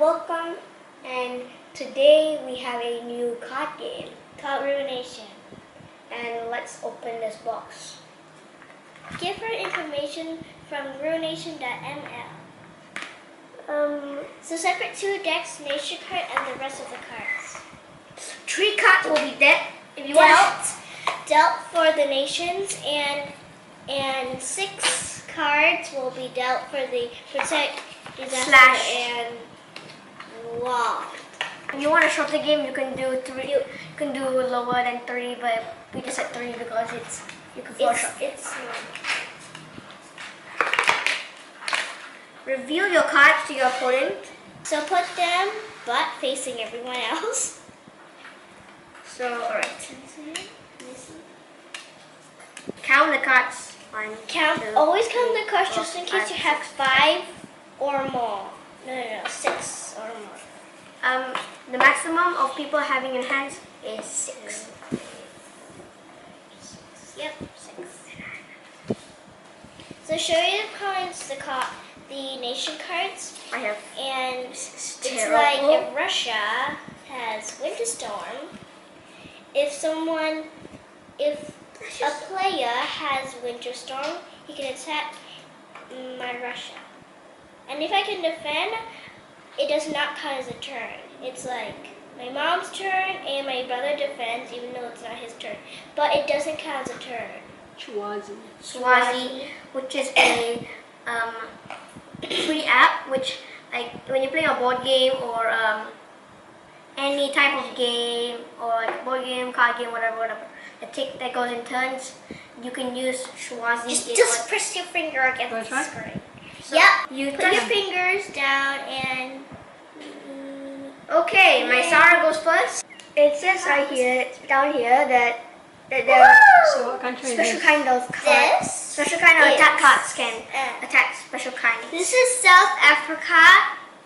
welcome, and today we have a new card game called RuiNation. And let's open this box. Give her information from RuiNation.ml. So separate 2 decks, nation card, and the rest of the cards. 3 cards will be dealt if you dealt for the nations, and 6 cards will be dealt for the protect, disaster, and wall. If you want to short the game, you can do 3. You can do lower than 3, but we just said 3 because you can force short. It's Reveal your cards to your opponent. So put them butt facing everyone else. So alright. Count the cards. 1, 2, Always count the cards 4, just in case 5, you have 5 or more. No, 6 or more. The maximum of people having in hands is 6. Yep, 6. So show you the cards, the nation cards. I have. And it's like if Russia has winter storm, if a player has winter storm, he can attack my Russia. And if I can defend, it does not count as a turn. It's like my mom's turn and my brother defends even though it's not his turn. But it doesn't count as a turn. Swazi, which is a free app, which like when you're playing a board game or any type of game or like board game, card game, whatever, that goes in turns, you can use Swazi. Just press your finger against the screen. So yep. You put your fingers down and. Okay, Maisarah goes first. It says right here, down here, that there are So what country special is kind of cards. Special kind of attack cards can attack special kinds. This is South Africa,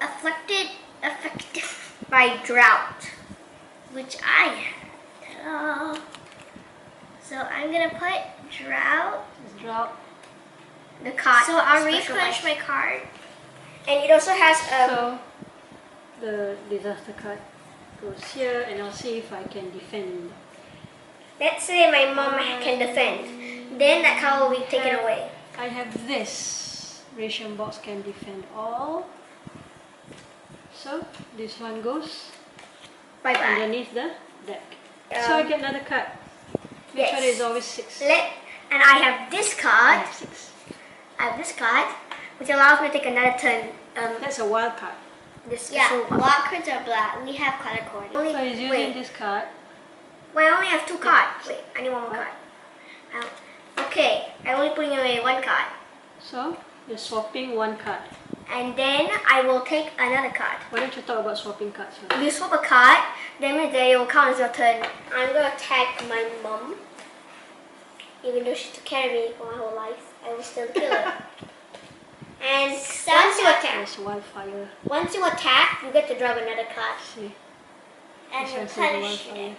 affected by drought, which I am. So I'm gonna put drought. Drought. the card. So I'll special replenish kind. my card. And it also has So the disaster card goes here, and I'll see if I can defend. let's say my mom can defend. Then that card will be taken away. I have this. Ration box can defend all. So this one goes Bye bye. underneath the deck. So I get another card. Which one is always 6? And I have this I card. have 6. I have this card, which allows me to take another turn. That's a wild card. This Yeah, special one. block cards are black. We have color coordinates. So he's using this card. Wait, I only have 2 cards. Wait, I need one more card. Okay, I'm only putting away 1 card. So you're swapping 1 card. And then I will take another card. Why don't you talk about swapping cards first? If you swap a card, then it will count as your turn. I'm going to attack my mom. Even though she took care of me for my whole life, I will still kill her. And once you attack, you get to draw another card. See. And This one's the replenish wildfire. it.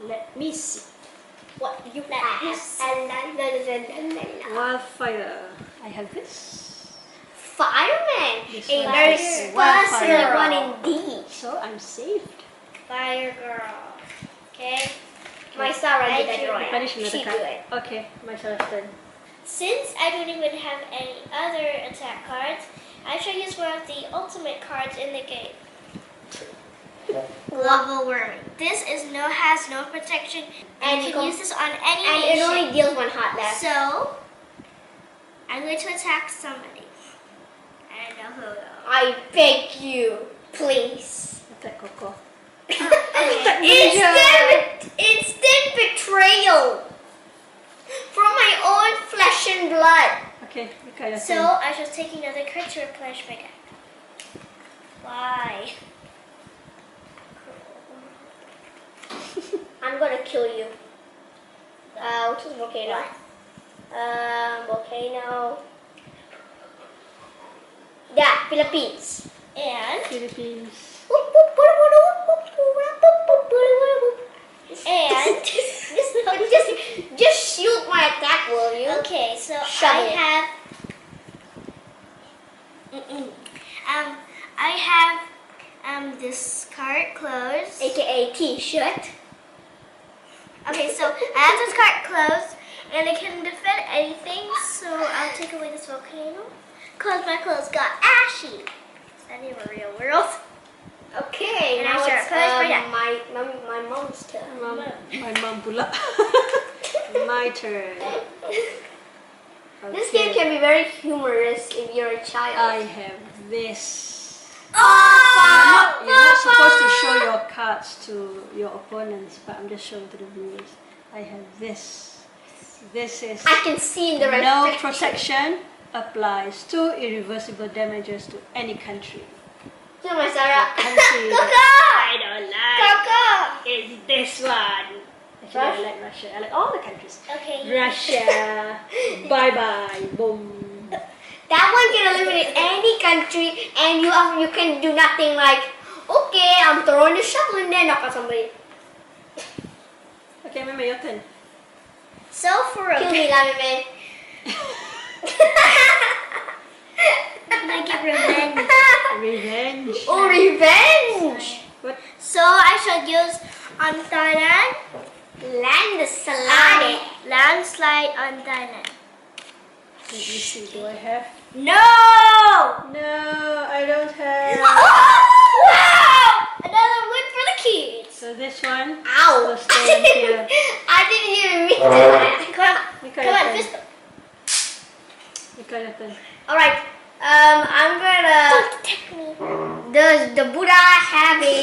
Let me see what you Let me have. see. Wildfire. I have this. Fireman! This A one very is special wildfire. one indeed. So I'm saved. Fire girl. Okay. Maisarah did that I drawing. Replenish another She card. do it. Okay, Maisarah's turn. Since I don't even have any other attack cards, I shall use one of the ultimate cards in the game. Global warming. This has no protection, and you can use this on any And nation. it only deals 1 heart left. So I'm going to attack somebody. I don't know who. I beg you, please. Attack Coco. Instant betrayal from my own flesh and blood. Okay, Mikael, your So turn. I shall take another card to replenish my deck. Why? I'm gonna kill you. Which is volcano? Volcano. Yeah, Philippines. And Philippines. just shoot my attack, will you? okay, so Shovel. I have I have this cart closed, AKA T-shirt. Okay, so I have this cart closed, and it can defend anything. So I'll take away this volcano, cause my clothes got ashy. Is that in the real world? Okay, And now I it's start my mom's turn. My mom pula. My turn. This game can be very humorous if you're a child. I have this. Oh! You're not supposed to show your cards to your opponents, but I'm just showing to the viewers. I have this. This is I can see in the no reflection. protection applies to irreversible damages to any country. So Maisarah. Country Coco! that I don't like Coco! is this one. Actually, I like Russia. I like all the countries. Okay. Russia. Bye bye. Boom. That one can eliminate any country, and you can do nothing like, okay, I'm throwing the shovel in there, knock out somebody. Okay, Mama, your turn. So for a Kill me, Lami man. I get revenge. Revenge. Oh, revenge! What? So I should use on Thailand. Landslide. Landslide on Thailand. Let me see. Do I have? No! No, I don't have. Wow! Another win for the kids. So this one Ow! will stay in here. I didn't even mean to do that. Come on, Mikael, come on, your fist turn. bump. Mikael, your turn. Alright, I'm gonna. Don't attack me. Does the Buddha have a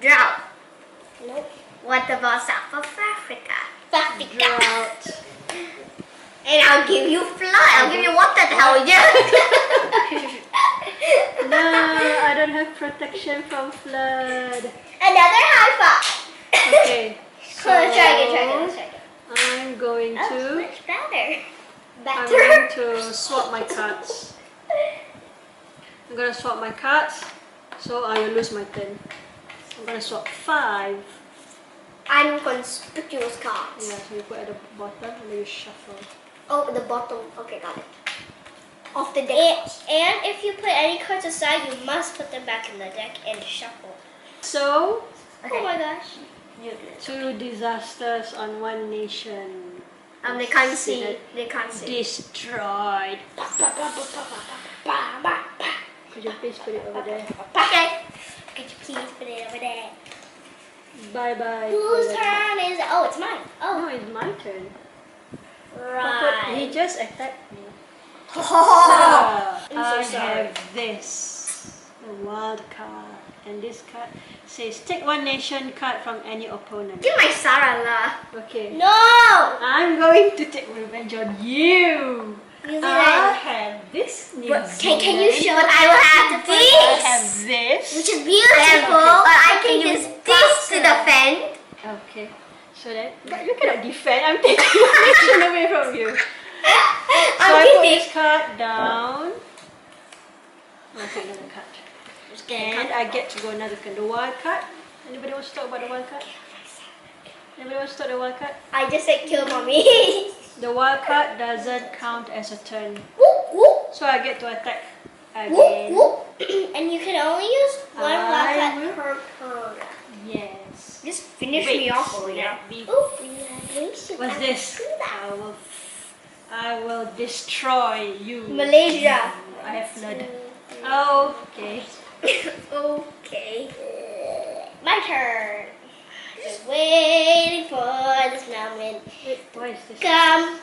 drought? Nope. What about South of Africa? Drought. And I'll give you flood. I'll give you water to help you. No, I don't have protection from flood. Another high five. Okay. So Let's try again, let's try again. I'm going Oh, to. much better. I'm going to swap my cards. I'm gonna swap my cards, so I will lose my turn. I'm gonna swap 5. Unconspicuous cards. Yeah, so you put at the bottom and then you shuffle. Oh, the bottom. Okay, got it. Of the deck. And if you put any cards aside, you must put them back in the deck and shuffle. So, Oh my gosh. 2 disasters on one nation. They can't see. They can't see. Destroyed. Could you please put it over there? Okay. Could you please put it over there? Bye bye. Whose turn is it? Oh, it's mine. Oh, No, it's my turn. right. He just attacked me. I'm so I sorry. have this. A wild card. And this card says take one nation card from any opponent. Give my Sarah lah. Okay. No! I'm going to take revenge on you. New I Zealand. have this New Can you Zealand. show? But I will have I this. have this. Which is beautiful. But I Can can you use this to defend. Okay. So that but you cannot defend. I'm taking one nation away from you. So I put this card down. I'll take another card. And I get to go another card. The wild card. Anybody wants to talk about the wild card? Anybody wants to talk the wild card? I just said kill mommy. The wild card doesn't count as a turn. Whoop, whoop, So I get to attack whoop, again. whoop. And you can only use one I block will- per turn. Yes. Just finish Wait, me off. let me- Ooh. What's this? I will destroy you. Malaysia. I have flood. Okay. Okay. My turn. Just waiting for this moment. Wait, why is this? Come.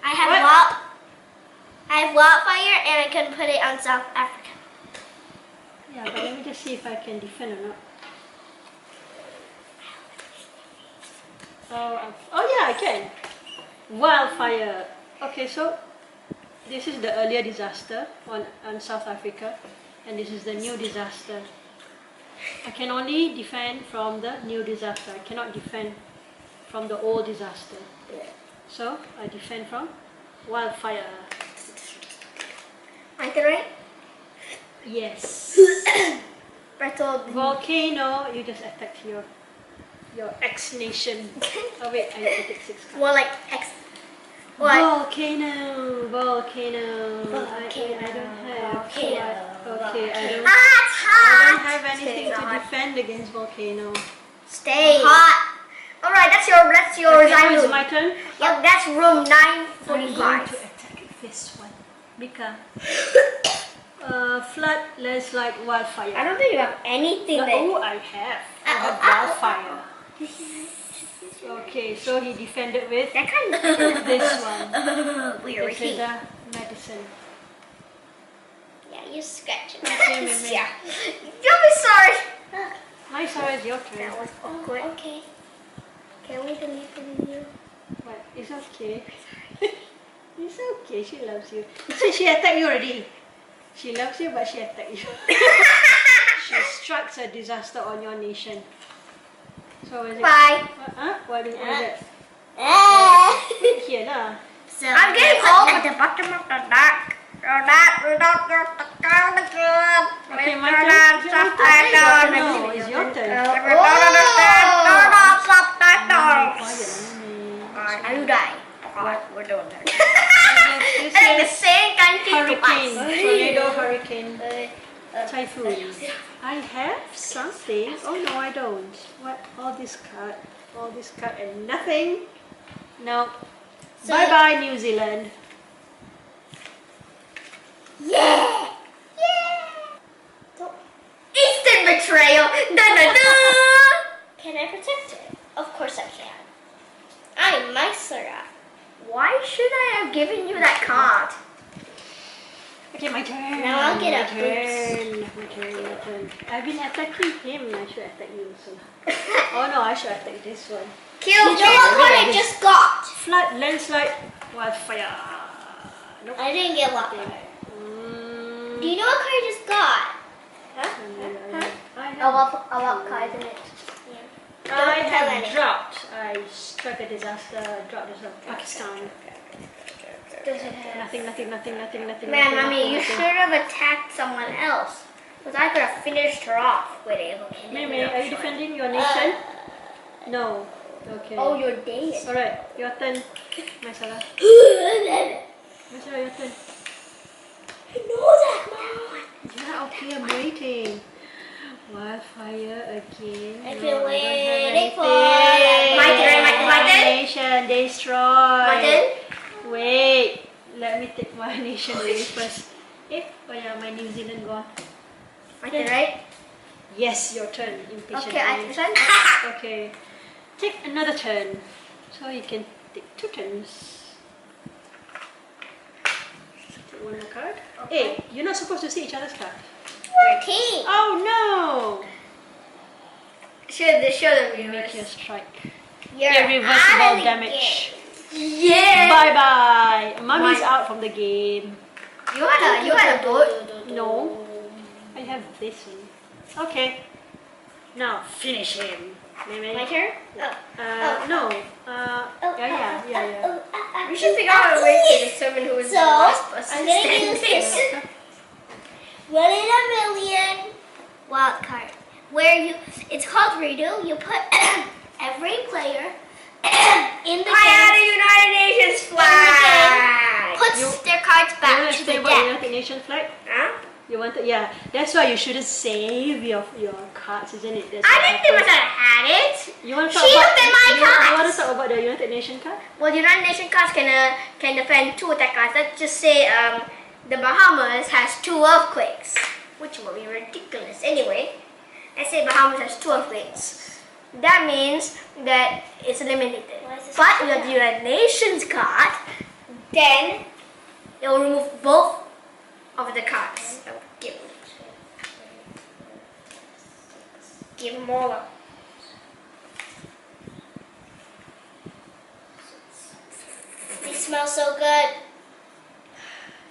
I have wildfire and I can put it on South Africa. Yeah, but let me just see if I can defend or not. Oh yeah, I can. Wildfire. Okay, so this is the earlier disaster on South Africa, and this is the new disaster. I can only defend from the new disaster. I cannot defend from the old disaster. So I defend from wildfire. My turn, right? Yes. Battle. Volcano, you just attack here. Your X nation. Oh wait, I take 6 cards. More like X. What? Volcano. I don't have. Okay, I don't. It's I hot. don't have anything It's to hot. defend against volcano. Stay hot. All right, that's your Okay, now room. it's my turn. Yep, that's room I'm going to 945. attack this one. Mika. Flood, landslide, wildfire. I don't think you have anything that. Oh, I have. I have wildfire. Okay, so he defended with That kind of this one. weird. This is a medicine. Yeah, you scratch it. Okay, Mimi. Yeah. Don't be sorry. Maisarah, it's your turn. That was awkward. Okay. Can we delete the video? What? It's okay. It's okay. She loves you. She attacked you already. She loves you, but she attacked you. She strikes a disaster on your nation. So what is it? Bye. What is it? Ah. Here lah. So I'm getting cold at the bottom of the dark. Okay, my turn. No, it's your turn. Are you dying? We're doing that. This And the is same country hurricane, twice. tornado, hurricane, typhoon. I have something. Oh no, I don't. What? All this card and nothing. No. So- Bye bye, New Zealand. Yeah! Instant betrayal! Dun, dun, dun. Can I protect it? Of course I can. I'm Maisarah. Why should I have given you that card? Okay, my turn. Now I'll get my a turn. My turn. I've been attacking him. I should attack you also. Oh no, I should attack this one. Kill You know what card I this. just got? Flood, landslide, wildfire. Nope. I didn't get what. Mm, Do you know what card I just got? I I have, love cards in it. I Don't tell have anyone. dropped. I struck a disaster. Dropped this on Pakistan. Nothing. Man, Mommy, you nothing. should have attacked someone else. Because I could have finished her off with it. Mimi, are you defending your nation? No. Okay. Oh, you're dead. Alright, your turn. Maisarah. Maisarah, your turn. I know that, Mom. Yeah, okay, I'm waiting. Wildfire again. I've No, been I don't have waiting for anything. My turn, my turn. Nation destroyed. My turn? Wait, let me take my nation away first. Oh yeah, my New Zealand gone. My turn, right? Yes, your turn. Impatient. Okay, I mind. turn. Okay, take another turn. So you can take 2 turns. Take 1 more card. Okay. Hey, you're not supposed to see each other's card. We're a team. Oh no! Show the You make your viewers. strike. You're Irreversible out of the damage. Yeah. Bye bye. Mommy's Why? out from the game. You had a boat. No. I have this one. Okay. Now finish him. Maybe. My turn? No. Yeah. We should figure out a way to determine who is the So, last person I'm gonna use standing. this 1 in a million wild card. Where it's called redo. You put every player in the I had game a United Nations flag. puts their cards You back want to to stay the about deck. United Nations flag? Huh? You want to? Yeah. That's why you shouldn't save your cards, isn't it? That's I what didn't think happens. I had it. You want to She talk about? looked at my you want cards. to talk about the United Nations card? Well, the United Nations cards can defend 2 attack cards. Let's just say the Bahamas has 2 earthquakes, which will be ridiculous anyway. Let's say Bahamas has 2 earthquakes. That means that it's eliminated. Why is this But so with bad? the United Nations card, then it will remove both of the cards. Give them all up. They smell so good.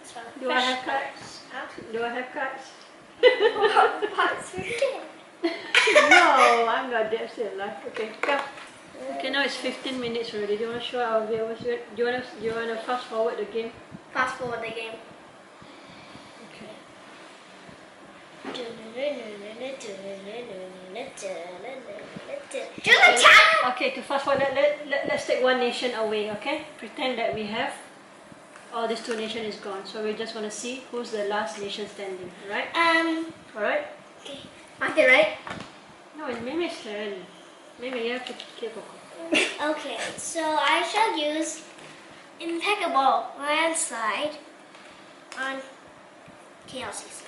Smell Do I fresh. have cards? Do I have cards? No, I'm not dead, still alive. Okay, come. Okay, now it's 15 minutes already. Do you want to show our viewers? Do you want to fast forward the game? Fast forward the game. Okay. Just a chat. Okay, to fast forward, let's take one nation away, okay? Pretend that we have all these two nations is gone. So we just want to see who's the last nation standing, right? Alright? Okay. Okay, right? No, it's Mimi's turn. Mimi, you have to kill Coco. Okay, so I shall use impeccable landslide on KLC's.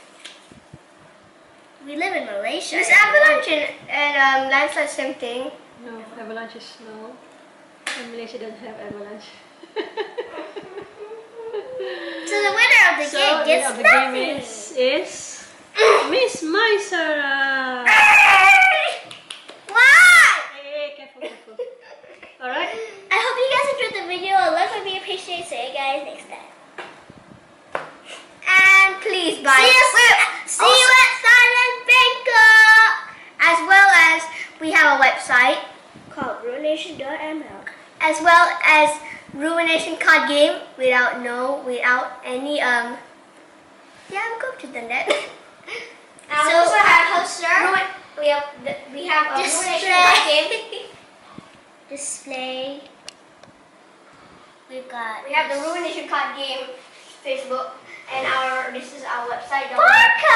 We live in Malaysia. This avalanche and landslide same thing. No, avalanche is snow. And Malaysia doesn't have avalanche. So the winner of the game So gets the nothing. game is Miss Maisarah. Why? Hey, careful. Alright? I hope you guys enjoyed the video. A like would be appreciated. See you guys next time. And please buy. See you at Silent Bangkok. As well as we have a website, Called RuiNation.ml. as well as RuiNation card game without any go to the net. So we also have poster. we have a RuiNation card game. Display. We've got. We have the RuiNation card game Facebook, and this is our website. Barcode.